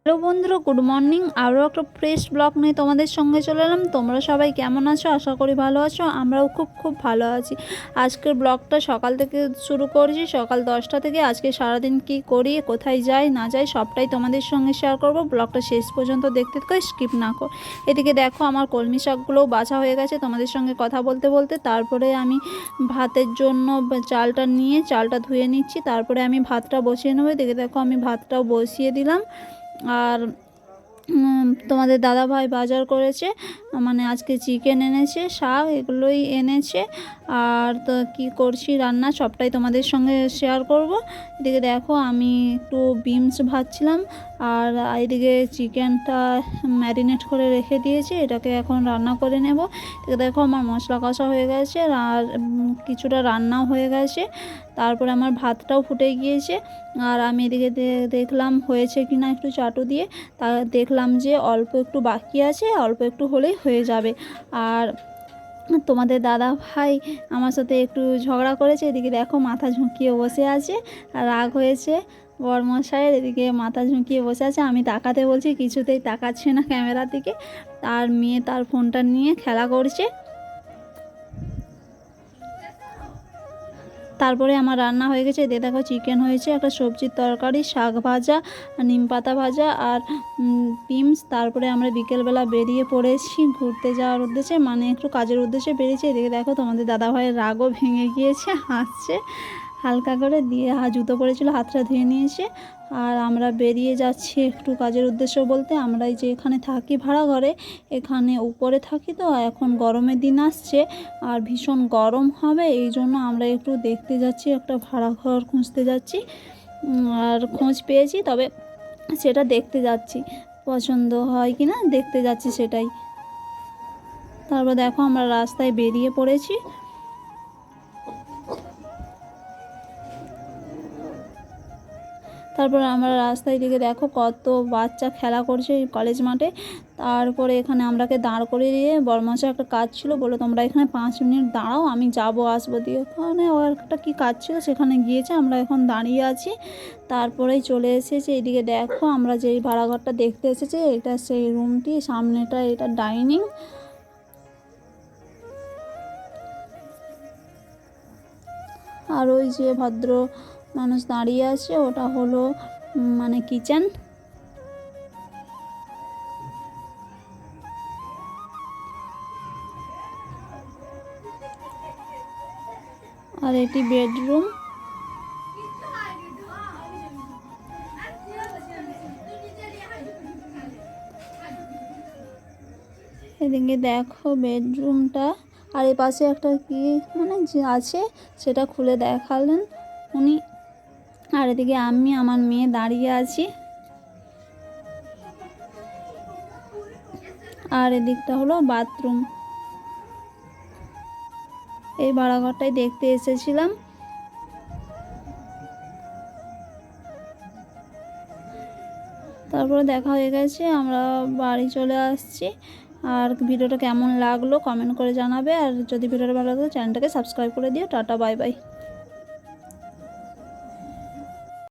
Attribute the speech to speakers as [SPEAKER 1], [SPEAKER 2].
[SPEAKER 1] Hello বন্ধুরা, good morning. আরও একটা ফ্রেশ ব্লগ নিয়ে তোমাদের সঙ্গে চলে এলাম। তোমরা সবাই কেমন আছো? আশা করি ভালো আছো। আমরাও খুব ভালো আছি। আজকের ব্লগটা সকাল থেকে শুরু করছি, সকাল 10টা থেকে। আজকে সারাদিন কি করি, কোথায় যাই না যাই সবটাই তোমাদের সঙ্গে শেয়ার করব। ব্লগটা শেষ পর্যন্ত দেখতে থাকো, স্কিপ না কর। এদিকে দেখো আমার কলমি শাকগুলোও বাছা হয়ে গেছে তোমাদের সঙ্গে কথা বলতে বলতে। তারপরে আমি ভাতের জন্য চালটা নিয়ে চালটা ধুয়ে নিচ্ছি, তারপরে আমি ভাতটা বসিয়ে নেবো। এদিকে দেখো আমি ভাতটাও বসিয়ে দিলাম। আর তোমাদের দাদাভাই বাজার করেছে, মানে আজকে চিকেন এনেছে, শাক এগুলোই এনেছে। আর তো কী করছি রান্না সবটাই তোমাদের সঙ্গে শেয়ার করব। এদিকে দেখো আমি একটু বিনস ভাজছিলাম, আর এদিকে চিকেনটা ম্যারিনেট করে রেখে দিয়েছি, এটাকে এখন রান্না করে নেব। এদিকে দেখো আমার মশলা কষা হয়ে গেছে আর কিছুটা রান্নাও হয়ে গেছে। তারপরে আমার ভাতটাও ফুটে গিয়েছে। আর আমি এদিকে দেখলাম হয়েছে কি না একটু চাটু দিয়ে, তা দেখলাম যে অল্প একটু বাকি আছে, অল্প একটু হলেই হয়ে যাবে। আর তোমাদের দাদা ভাই আমার সাথে একটু ঝগড়া করেছে। এদিকে দেখো মাথা ঝুঁকিয়ে বসে আছে, আর রাগ হয়েছে বরমশাইয়ের। এদিকে মাথা ঝুঁকিয়ে বসে আছে, আমি তাকাতে বলছি কিছুতেই তাকাচ্ছে না ক্যামেরার দিকে। আর মেয়ে তার ফোনটা নিয়ে খেলা করছে। তারপরে আমার রান্না হয়ে গেছে। দিয়ে দেখো চিকেন হয়েছে, একটা সবজির তরকারি, শাক ভাজা, নিম পাতা ভাজা আর বিনস। তারপরে আমরা বিকেলবেলা বেরিয়ে পড়েছি ঘুরতে যাওয়ার উদ্দেশ্যে, মানে একটু কাজের উদ্দেশ্যে বেরিয়েছি। এদিকে দেখো তোমাদের দাদাভাইয়ের রাগও ভেঙে গিয়েছে, হাসছে হালকা করে, দিয়ে জুতো পরেছিল হাতটা ধুয়ে নিয়েছে। আর আমরা বেরিয়ে যাচ্ছি একটু কাজের উদ্দেশ্য বলতে, আমরা এই যে এখানে থাকি ভাড়া ঘরে, এখানে উপরে থাকি তো। এখন গরমের দিন আসছে আর ভীষণ গরম হবে, এই জন্য আমরা একটু দেখতে যাচ্ছি, একটা ভাড়া ঘর খুঁজতে যাচ্ছি। আর খোঁজ পেয়েছি, তবে সেটা দেখতে যাচ্ছি, পছন্দ হয় কি না দেখতে যাচ্ছি সেটাই। তারপর দেখো আমরা রাস্তায় বেরিয়ে পড়েছি। তারপর আমরা রাস্তায় দিকে দেখো কত বাচ্চা খেলা করছে এই কলেজ মাঠে। তারপরে এখানে আমরাকে দাঁড় করিয়ে দিয়ে বড়মশাই একটা কাজ ছিল, বলে তোমরা এখানে 5 মিনিট দাঁড়াও, আমি যাবো আসবো। দিয়ে ওখানে ও একটা কী কাজ ছিল সেখানে গিয়েছে, আমরা এখন দাঁড়িয়ে আছি। তারপরেই চলে এসেছি। এদিকে দেখো আমরা যেই ভাড়াঘরটা দেখতে এসেছি এটা সেই রুমটি, সামনেটা এটা ডাইনিং। আর ওই যে ভদ্র মানুষ দাঁড়িয়ে আছে ওটা হলো মানে কিচেন। আর এটি বেডরুম। এদিকে দেখো বেডরুমটা, আর এ পাশে একটা কি মানে যে আছে সেটা খুলে দেখালেন উনি। আর এদিকে আমি আমার মেয়ে দাঁড়িয়ে আছি। আর এদিকটা হলো বাথরুম। এই ভাড়াঘরটাই দেখতে এসেছিলাম। তারপরে দেখা হয়ে গেছে, আমরা বাড়ি চলে আসছি। আর ভিডিওটা কেমন লাগলো কমেন্ট করে জানাবে, আর যদি ভিডিওটা ভালো লাগে চ্যানেলটাকে সাবস্ক্রাইব করে দিও। Tata, bye bye.